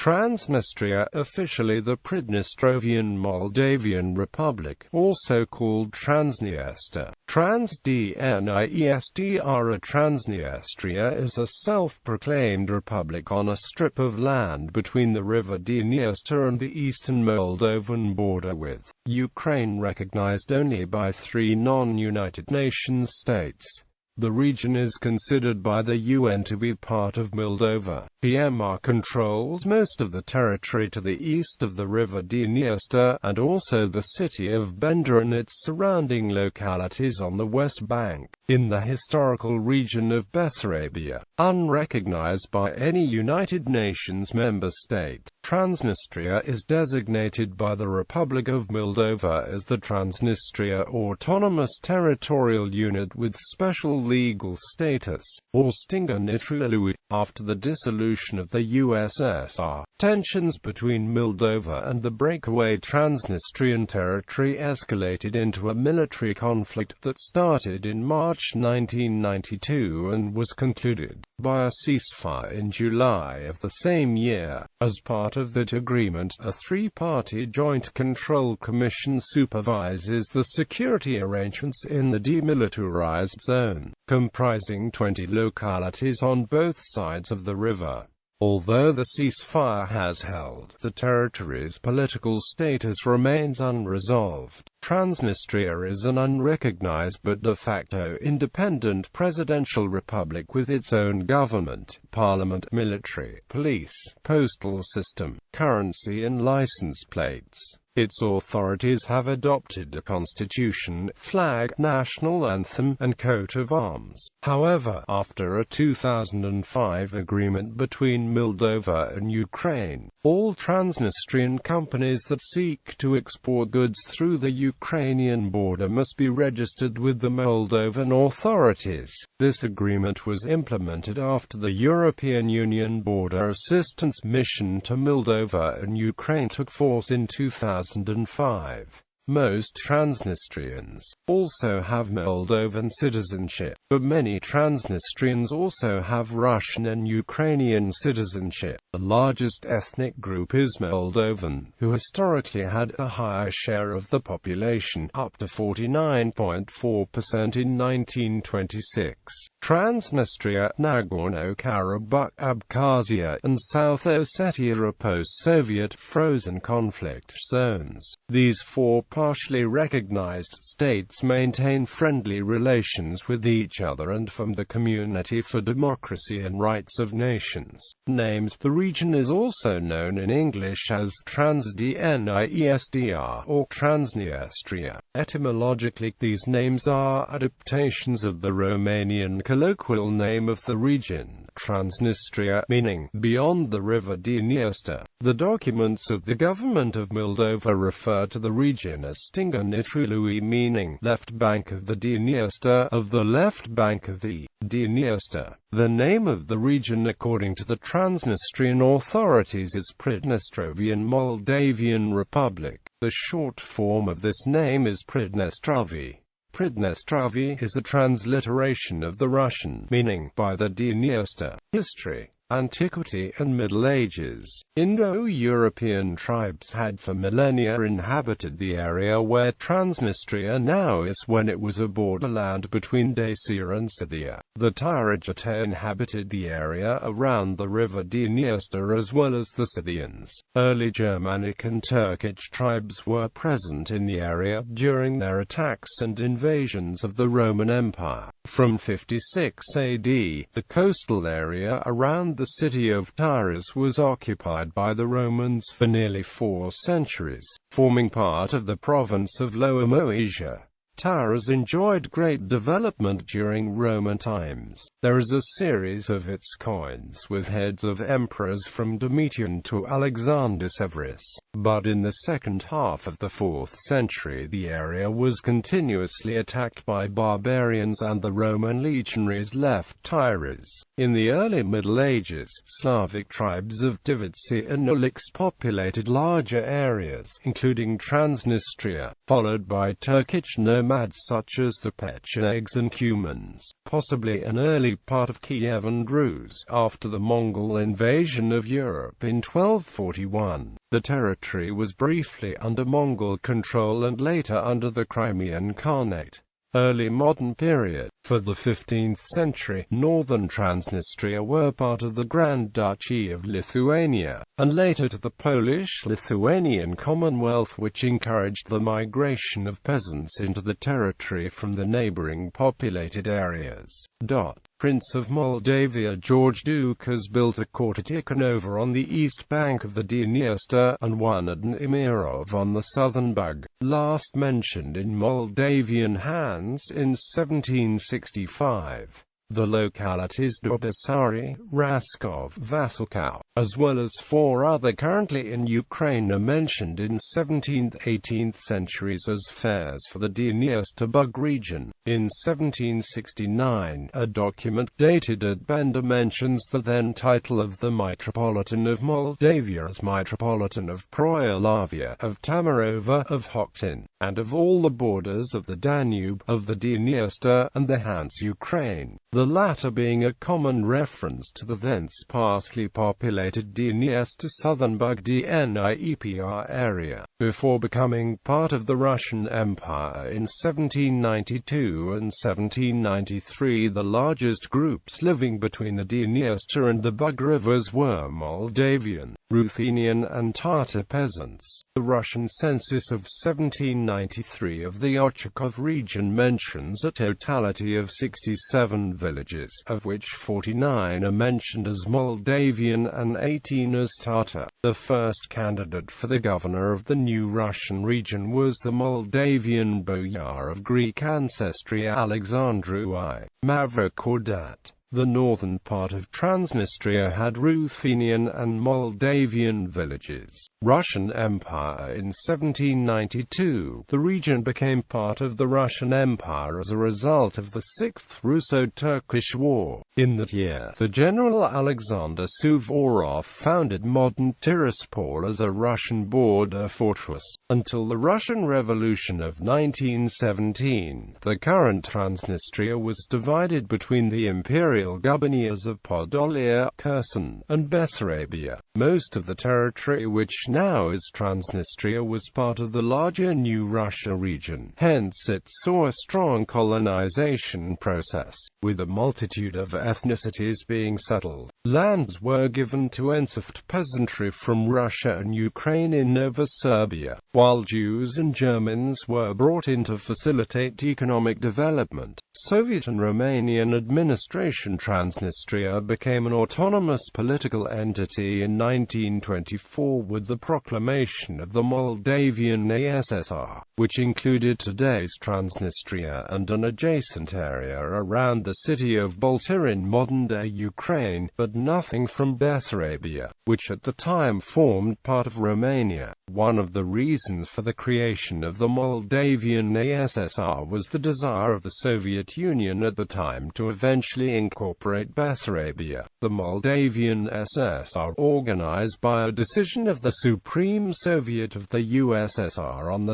Transnistria, officially the Pridnestrovian Moldavian Republic, also called Transdniester, Trans-Dniestr or Transnistria, is a self-proclaimed republic on a strip of land between the River Dniester and the eastern Moldovan border with Ukraine, recognized only by 3 non-United Nations states. The region is considered by the UN to be part of Moldova.PMR, controls most of the territory to the east of the River Dniester, and also the city of Bender and its surrounding localities on the west bank, in the historical region of Bessarabia, unrecognized by any United Nations member state. Transnistria is designated by the Republic of Moldova as the Transnistria Autonomous Territorial Unit with Special Legal Status, or Stînga Nistrului, after the dissolution of the USSR. Tensions between Moldova and the breakaway Transnistrian territory escalated into a military conflict that started in March 1992 and was concluded by a ceasefire in July of the same year. As part of that agreement, a 3-party Joint Control Commission supervises the security arrangements in the demilitarized zone, comprising 20 localities on both sides of the river. Although the ceasefire has held, the territory's political status remains unresolved. Transnistria is an unrecognized but de facto independent presidential republic with its own government, parliament, military, police, postal system, currency and license plates. Its authorities have adopted a constitution, flag, national anthem, and coat of arms. However, after a 2005 agreement between Moldova and Ukraine, all Transnistrian companies that seek to export goods through the Ukrainian border must be registered with the Moldovan authorities. This agreement was implemented after the European Union Border Assistance Mission to Moldova and Ukraine took force in 2005. Most Transnistrians also have Moldovan citizenship, but many Transnistrians also have Russian and Ukrainian citizenship. The largest ethnic group is Moldovan, who historically had a higher share of the population, up to 49.4% in 1926. Transnistria, Nagorno-Karabakh, Abkhazia, and South Ossetia are post-Soviet frozen conflict zones. These 4 partially recognized states maintain friendly relations with each other and form the Community for Democracy and Rights of Nations. Names. The region is also known in English as Trans-Dniestr or Transdniestria. Etymologically, these names are adaptations of the Romanian colloquial name of the region, Transnistria, meaning beyond the River Dniester. The documents of the government of Moldova refer to the region as Stînga Nistrului, meaning left bank of the Dniester, of the left bank of the Dniester. The name of the region according to the Transnistrian authorities is Pridnestrovian Moldavian Republic. The short form of this name is Pridnestrovi. Pridnestrovi is a transliteration of the Russian, meaning by the Dniester. History. Antiquity and Middle Ages. Indo-European tribes had for millennia inhabited the area where Transnistria now is when it was a borderland between Dacia and Scythia. The Târăgete inhabited the area around the River Dniester as well as the Scythians. Early Germanic and Turkic tribes were present in the area during their attacks and invasions of the Roman Empire. From 56 AD, the coastal area around the city of Tauris was occupied by the Romans for nearly 4 centuries, forming part of the province of Lower Moesia. Tauris enjoyed great development during Roman times. There is a series of its coins with heads of emperors from Domitian to Alexander Severus. But in the second half of the 4th century the area was continuously attacked by barbarians and the Roman legionaries left Tauris. In the early Middle Ages, Slavic tribes of Divitsi and Uliks populated larger areas, including Transnistria, followed by Turkic nomads nomads such as the Pechenegs and Cumans, possibly an early part of Kiev and Rus. After the Mongol invasion of Europe in 1241, the territory was briefly under Mongol control and later under the Crimean Khanate. Early modern period. For the 15th century, northern Transnistria were part of the Grand Duchy of Lithuania, and later to the Polish-Lithuanian Commonwealth, which encouraged the migration of peasants into the territory from the neighboring populated areas. Prince of Moldavia George Dukas built a court at Tikhonova on the east bank of the Dniester, and one at Nemirov on the southern Bug, last mentioned in Moldavian hands in 1765. The localities Dobesari, Raskov, Vasilkov, as well as 4 other currently in Ukraine are mentioned in 17th-18th centuries as fairs for the Dniester Bug region. In 1769, a document dated at Bender mentions the then title of the Metropolitan of Moldavia as Metropolitan of Proyalavia, of Tamarova, of Hokhtin, and of all the borders of the Danube, of the Dniester, and the Hanse Ukraine, the latter being a common reference to the then sparsely populated Dniester southern Bug Dniepr area. Before becoming part of the Russian Empire in 1792 and 1793, the largest groups living between the Dniester and the Bug rivers were Moldavian, Ruthenian and Tatar peasants. The Russian census of 1793 of the Ochakov region mentions a totality of 67 villages, of which 49 are mentioned as Moldavian and 18 as Tatar. The first candidate for the governor of the new Russian region was the Moldavian boyar of Greek ancestry Alexandru I. Mavrocordat. The northern part of Transnistria had Ruthenian and Moldavian villages. Russian Empire in 1792. The region became part of the Russian Empire as a result of the Sixth Russo-Turkish War. In that year, the General Alexander Suvorov founded modern Tiraspol as a Russian border fortress. Until the Russian Revolution of 1917, the current Transnistria was divided between the imperial gubernias of Podolia, Kherson, and Bessarabia. Most of the territory which now is Transnistria was part of the larger New Russia region. Hence it saw a strong colonization process, with a multitude of ethnicities being settled. Lands were given to enslaved peasantry from Russia and Ukraine in Nova Serbia, while Jews and Germans were brought in to facilitate economic development. Soviet and Romanian administration. Transnistria became an autonomous political entity in 1924 with the proclamation of the Moldavian ASSR, which included today's Transnistria and an adjacent area around the city of Bolta in modern-day Ukraine, but nothing from Bessarabia, which at the time formed part of Romania. One of the reasons for the creation of the Moldavian ASSR was the desire of the Soviet Union at the time to eventually incorporate Bessarabia. The Moldavian SSR, organized by a decision of the Supreme Soviet of the USSR on 2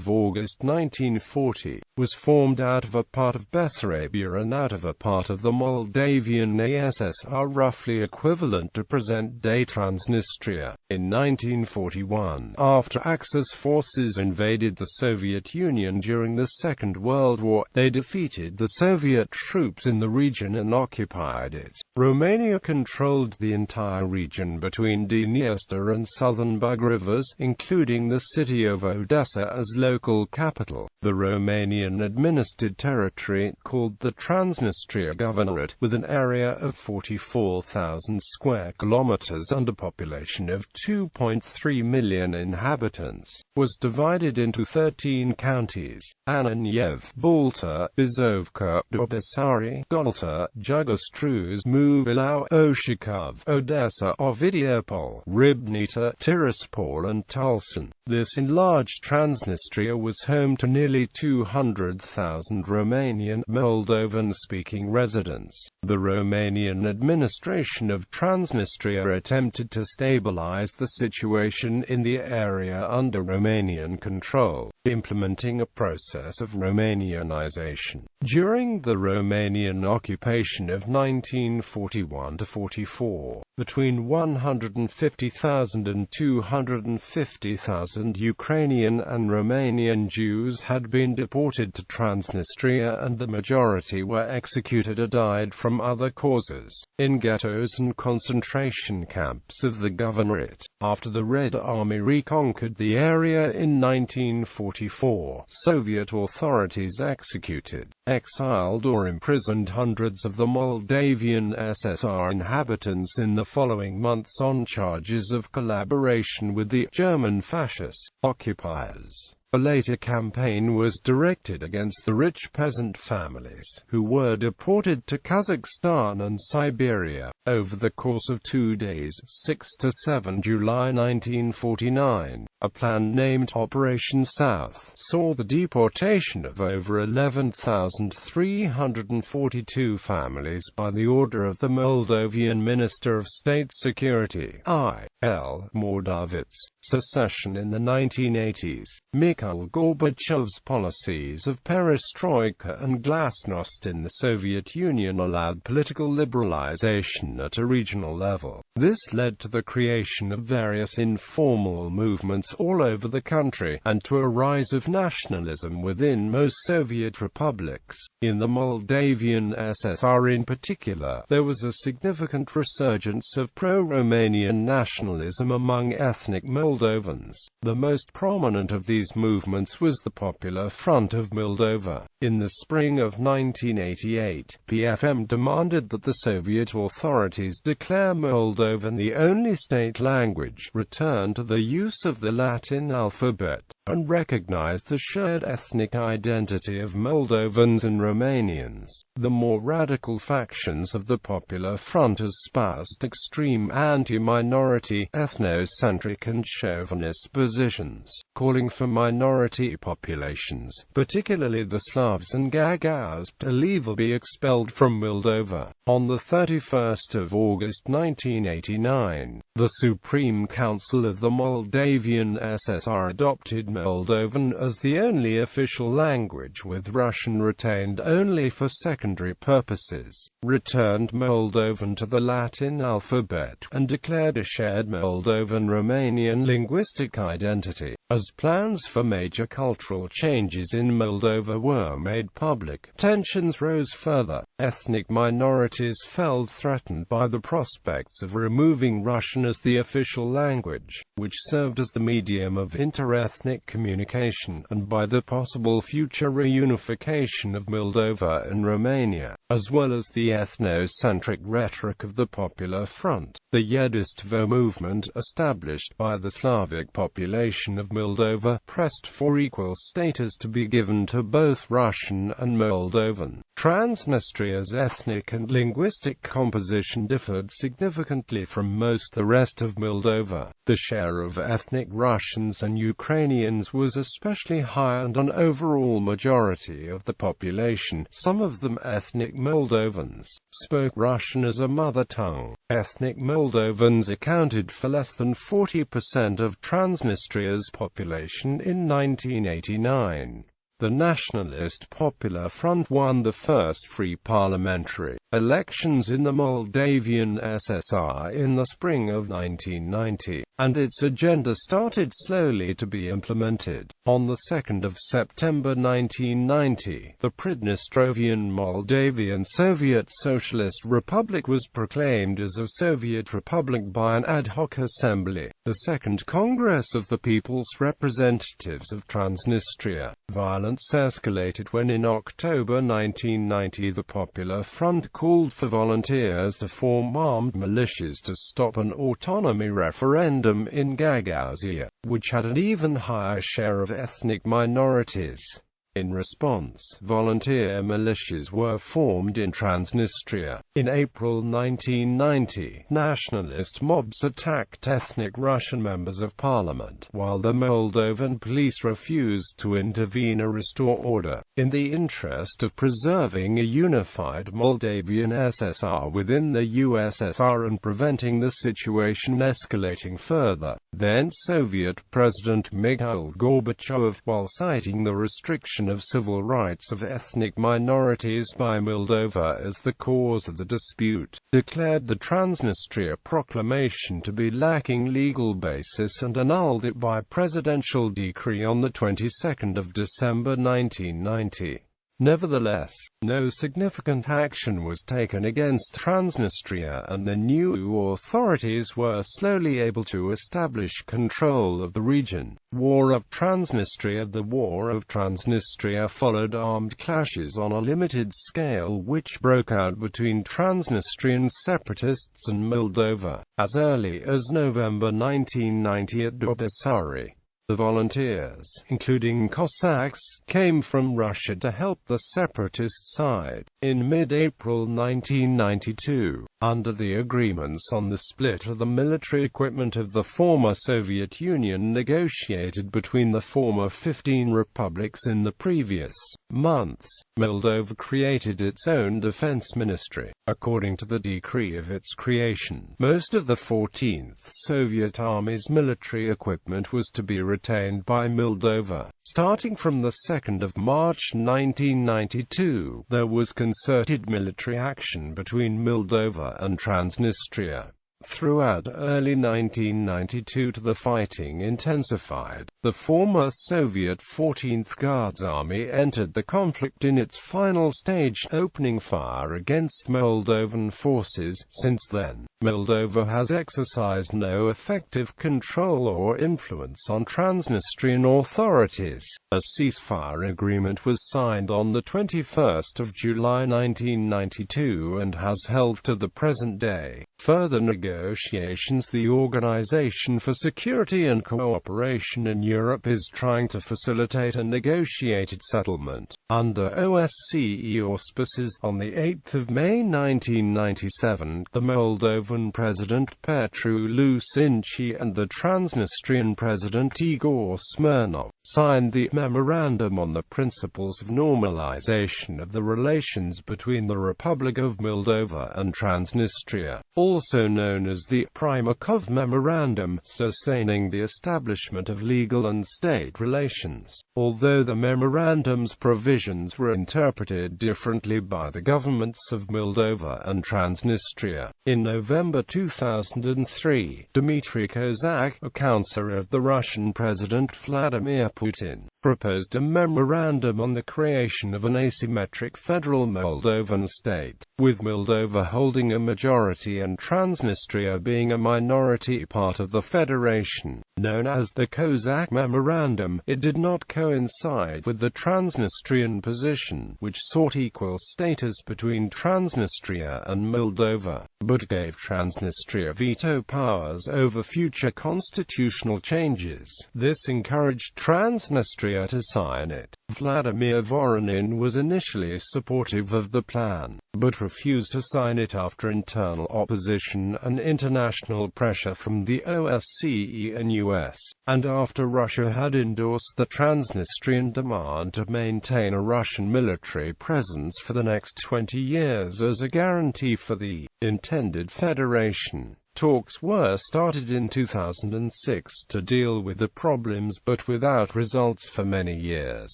August 1940, was formed out of a part of Bessarabia and out of a part of the Moldavian ASSR roughly equivalent to present-day Transnistria. In 1941, after Axis forces invaded the Soviet Union during the Second World War, they defeated the Soviet troops in the region and occupied it. Romania controlled the entire region between Dniester and southern Bug rivers, including the city of Odessa as local capital. The Romanian-administered territory, called the Transnistria Governorate, with an area of 44,000 square kilometers and a population of 2.3 million inhabitants, was divided into 13 counties: Ananiev, Balta, Bizovka, Dobesari, Golta, Jugostruz, Muvilau, Oshakov, Odessa, Ovidiopol, Ribnita, Tiraspol and Tulsan. This enlarged Transnistria was home to nearly 200,000 Romanian Moldovan-speaking residents. The Romanian administration of Transnistria attempted to stabilize the situation in the area under Romanian control, implementing a process of Romanianization. During the Romanian occupation of 1941–44, between 150,000 and 250,000 Ukrainian and Romanian Jews had been deported to Transnistria, and the majority were executed or died from other causes, in ghettos and concentration camps of the Governorate. After the Red Army reconquered the area in 1944, Soviet authorities executed, exiled or imprisoned hundreds of the Moldavian SSR inhabitants in the following months on charges of collaboration with the German fascist occupiers. A later campaign was directed against the rich peasant families, who were deported to Kazakhstan and Siberia. Over the course of 2 days, 6 to 7 July 1949, a plan named Operation South saw the deportation of over 11,342 families by the order of the Moldovan Minister of State Security, I.L. Mordovitz. Secession in the 1980s. Mikhail Gorbachev's policies of perestroika and glasnost in the Soviet Union allowed political liberalization at a regional level. This led to the creation of various informal movements all over the country, and to a rise of nationalism within most Soviet republics. In the Moldavian SSR in particular, there was a significant resurgence of pro-Romanian nationalism among ethnic Moldovans. The most prominent of these movements was the Popular Front of Moldova. In the spring of 1988, PFM demanded that the Soviet authorities declare Moldovan the only state language, return to the use of the Latin alphabet, and recognize the shared ethnic identity of Moldovans and Romanians. The more radical factions of the Popular Front espoused extreme anti-minority, ethnocentric and chauvinist positions, calling for minority populations, particularly the Slavs and Gagauz, to leave or be expelled from Moldova. On the 31st of August 1989, the Supreme Council of the Moldavian SSR adopted Moldovan as the only official language, with Russian retained only for secondary purposes, returned Moldovan to the Latin alphabet, and declared a shared Moldovan-Romanian linguistic identity. As plans for major cultural changes in Moldova were made public, tensions rose further. Ethnic minorities felt threatened by the prospects of removing Russian as the official language, which served as the medium of interethnic communication, and by the possible future reunification of Moldova and Romania, as well as the ethnocentric rhetoric of the Popular Front. The Yedistvo movement, established by the Slavic population of Moldova, pressed for equal status to be given to both Russian and Moldovan. Transnistria's ethnic and linguistic composition differed significantly from most the rest of Moldova. The share of ethnic Russians and Ukrainians was especially high, and an overall majority of the population, some of them ethnic Moldovans, spoke Russian as a mother tongue. Ethnic Moldovans accounted for less than 40% of Transnistria's population in 1989. The Nationalist Popular Front won the first free parliamentary elections in the Moldavian SSR in the spring of 1990, and its agenda started slowly to be implemented. On the 2nd of September 1990, the Pridnestrovian Moldavian Soviet Socialist Republic was proclaimed as a Soviet Republic by an ad hoc assembly, the Second Congress of the People's Representatives of Transnistria. Violence escalated when in October 1990 the Popular Front called for volunteers to form armed militias to stop an autonomy referendum in Gagauzia, which had an even higher share of ethnic minorities. In response, volunteer militias were formed in Transnistria. In April 1990, nationalist mobs attacked ethnic Russian members of parliament, while the Moldovan police refused to intervene or restore order. In the interest of preserving a unified Moldavian SSR within the USSR and preventing the situation escalating further, then Soviet President Mikhail Gorbachev, while citing the restriction of civil rights of ethnic minorities by Moldova as the cause of the dispute, declared the Transnistria proclamation to be lacking legal basis and annulled it by presidential decree on the 22nd of December 1990. Nevertheless, no significant action was taken against Transnistria, and the new authorities were slowly able to establish control of the region. War of Transnistria. The War of Transnistria followed armed clashes on a limited scale which broke out between Transnistrian separatists and Moldova, as early as November 1990 at Bessarabia. The volunteers, including Cossacks, came from Russia to help the separatist side. In mid-April 1992, under the agreements on the split of the military equipment of the former Soviet Union negotiated between the former 15 republics in the previous months, Moldova created its own defense ministry. According to the decree of its creation, most of the 14th Soviet Army's military equipment was to be retained by Moldova. Starting from the 2nd of March 1992, there was concerted military action between Moldova and Transnistria. Throughout early 1992 the fighting intensified. The former Soviet 14th Guards Army entered the conflict in its final stage, opening fire against Moldovan forces. Since then, Moldova has exercised no effective control or influence on Transnistrian authorities. A ceasefire agreement was signed on the 21st of July 1992 and has held to the present day. Further negotiations. The Organization for Security and Cooperation in Europe is trying to facilitate a negotiated settlement. Under OSCE auspices, on 8 May 1997, the Moldovan President Petru Lucinci and the Transnistrian President Igor Smirnov signed the Memorandum on the Principles of Normalization of the Relations between the Republic of Moldova and Transnistria, also known as the Primakov Memorandum, sustaining the establishment of legal and state relations. Although the memorandum's provisions were interpreted differently by the governments of Moldova and Transnistria, in November 2003, Dmitry Kozak, a counselor of the Russian President Vladimir Putin, proposed a memorandum on the creation of an asymmetric federal Moldovan state, with Moldova holding a majority and Transnistria being a minority part of the federation. Known as the Kozak Memorandum, it did not coincide with the Transnistrian position, which sought equal status between Transnistria and Moldova, but gave Transnistria veto powers over future constitutional changes. This encouraged Transnistria to sign it. Vladimir Voronin was initially supportive of the plan, but refused to sign it after internal opposition and international pressure from the OSCE and US, and after Russia had endorsed the Transnistrian demand to maintain a Russian military presence for the next 20 years as a guarantee for the intended federation. Talks were started in 2006 to deal with the problems, but without results for many years.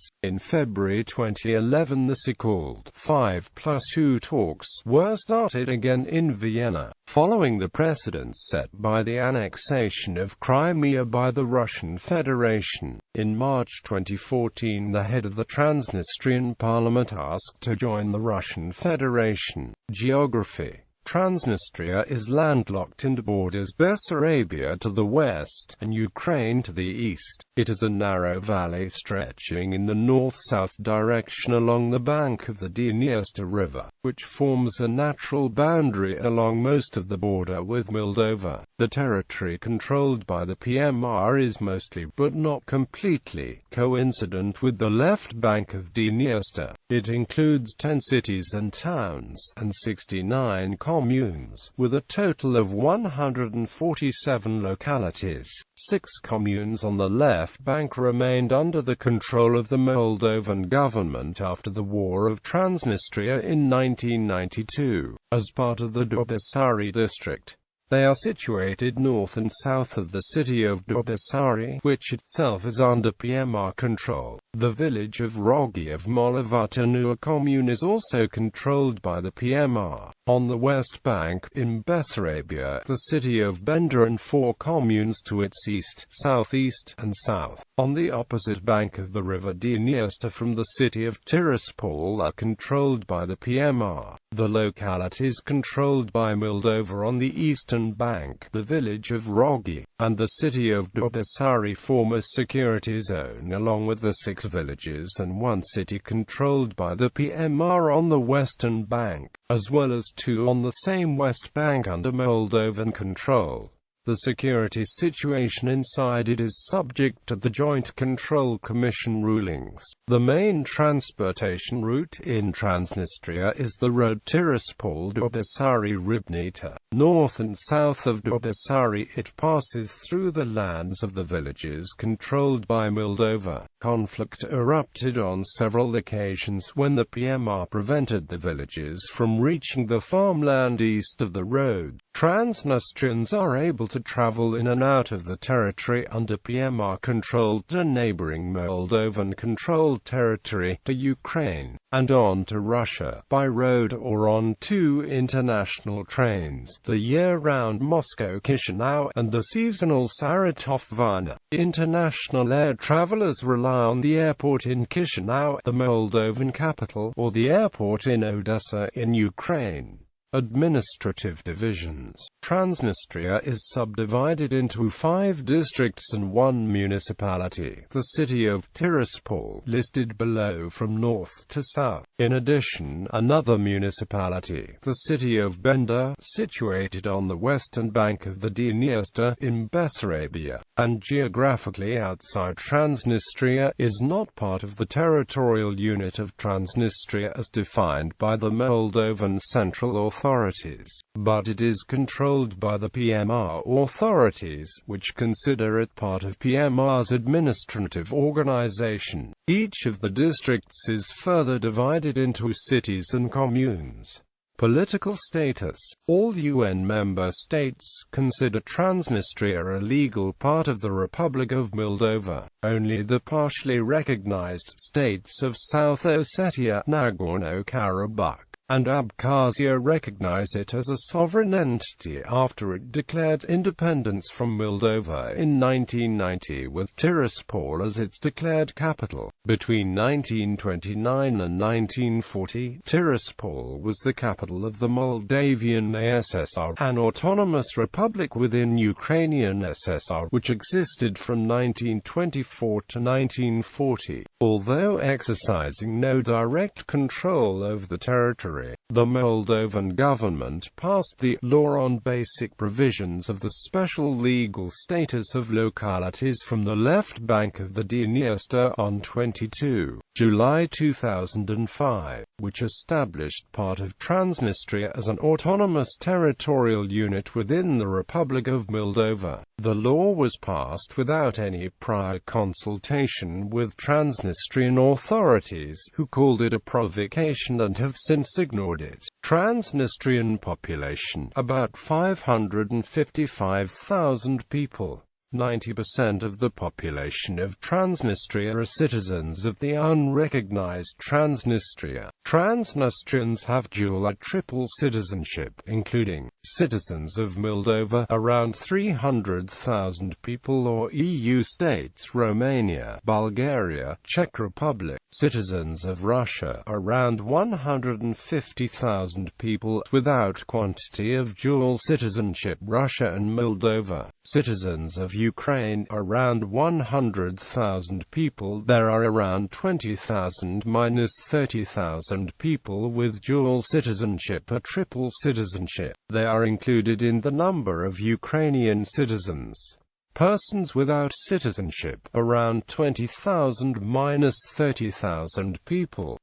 In February 2011 the so-called 5+2 talks were started again in Vienna, following the precedents set by the annexation of Crimea by the Russian Federation. In March 2014 the head of the Transnistrian parliament asked to join the Russian Federation. Geography. Transnistria is landlocked and borders Bessarabia to the west, and Ukraine to the east. It is a narrow valley stretching in the north-south direction along the bank of the Dniester River, which forms a natural boundary along most of the border with Moldova. The territory controlled by the PMR is mostly, but not completely, Coincident with the left bank of Dniester, it includes 10 cities and towns, and 69 communes, with a total of 147 localities. 6 communes on the left bank remained under the control of the Moldovan government after the War of Transnistria in 1992, as part of the Bessarabia district. They are situated north and south of the city of Bessarabia, which itself is under PMR control. The village of Rogi of Moldovan commune is also controlled by the PMR. On the west bank, in Bessarabia, the city of Bender and 4 communes to its east, southeast, and south. On the opposite bank of the River Dniester from the city of Tiraspol are controlled by the PMR. The localities controlled by Moldova on the eastern bank, the village of Rogi, and the city of Bessarabia form a security zone along with the 6 villages and 1 city controlled by the PMR on the western bank, as well as 2 on the same west bank under Moldovan control. The security situation inside it is subject to the Joint Control Commission rulings. The main transportation route in Transnistria is the road Tiraspol-Bessarabia-Ribnita. North and south of Bessarabia it passes through the lands of the villages controlled by Moldova. Conflict erupted on several occasions when the PMR prevented the villages from reaching the farmland east of the road. Transnistrians are able to travel in and out of the territory under PMR-controlled to neighboring Moldovan-controlled territory, to Ukraine, and on to Russia, by road or on 2 international trains, the year-round Moscow-Chisinau and the seasonal Saratov-Varna. International air travelers rely on the airport in Chisinau, the Moldovan capital, or the airport in Odessa in Ukraine. Administrative divisions. Transnistria is subdivided into 5 districts and 1 municipality, the city of Tiraspol, listed below from north to south. In addition, another municipality, the city of Bender, situated on the western bank of the Dniester, in Bessarabia, and geographically outside Transnistria, is not part of the territorial unit of Transnistria as defined by the Moldovan Central Authorities, but it is controlled by the PMR authorities, which consider it part of PMR's administrative organization. Each of the districts is further divided into cities and communes. Political status. All UN member states consider Transnistria a legal part of the Republic of Moldova. Only the partially recognized states of South Ossetia, Nagorno-Karabakh, and Abkhazia recognize it as a sovereign entity after it declared independence from Moldova in 1990 with Tiraspol as its declared capital. Between 1929 and 1940, Tiraspol was the capital of the Moldavian SSR, an autonomous republic within Ukrainian SSR, which existed from 1924 to 1940. Although exercising no direct control over the territory, the Moldovan government passed the Law on Basic Provisions of the Special Legal Status of Localities from the left bank of the Dniester on 22 July 2005, which established part of Transnistria as an autonomous territorial unit within the Republic of Moldova. The law was passed without any prior consultation with Transnistrian authorities, who called it a provocation and have since ignored it. Transnistrian population, about 555,000 people. 90% of the population of Transnistria are citizens of the unrecognized Transnistria. Transnistrians have dual or triple citizenship, including citizens of Moldova, around 300,000 people, or EU states Romania, Bulgaria, Czech Republic. Citizens of Russia, around 150,000 people, without quantity of dual citizenship, Russia and Moldova. Citizens of Ukraine, around 100,000 people. There are around 20,000–30,000 people with dual citizenship or triple citizenship. They are included in the number of Ukrainian citizens. persons without citizenship, around 20,000–30,000 people.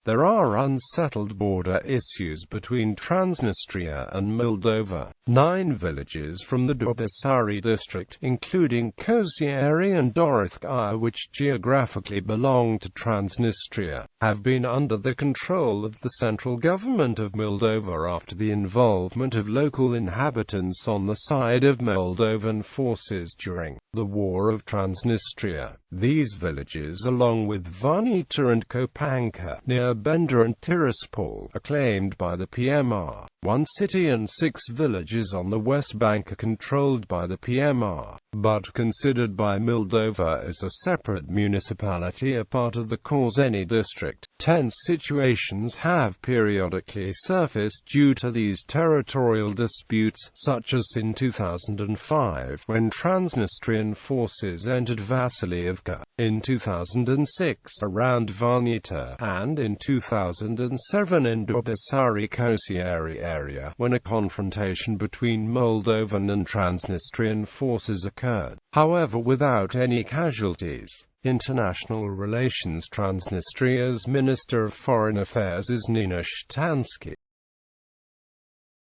There are unsettled border issues between Transnistria and Moldova. 9 villages from the Bessarabia district, including Kosieri and Dorithka, which geographically belong to Transnistria, have been under the control of the central government of Moldova after the involvement of local inhabitants on the side of Moldovan forces during the War of Transnistria. These villages, along with Vârnița and Copanca, near Bender and Tiraspol, are claimed by the PMR. 1 city and 6 villages on the West Bank are controlled by the PMR, but considered by Moldova as a separate municipality, a part of the Korzeni district. Tense situations have periodically surfaced due to these territorial disputes, such as in 2005, when Transnistrian forces entered Vasilyevka, in 2006 around Vârnița, and in 2007 in Bessarabia-Kosieri area, when a confrontation between Moldovan and Transnistrian forces occurred, however without any casualties. International Relations. Transnistria's Minister of Foreign Affairs is Nina Shtansky.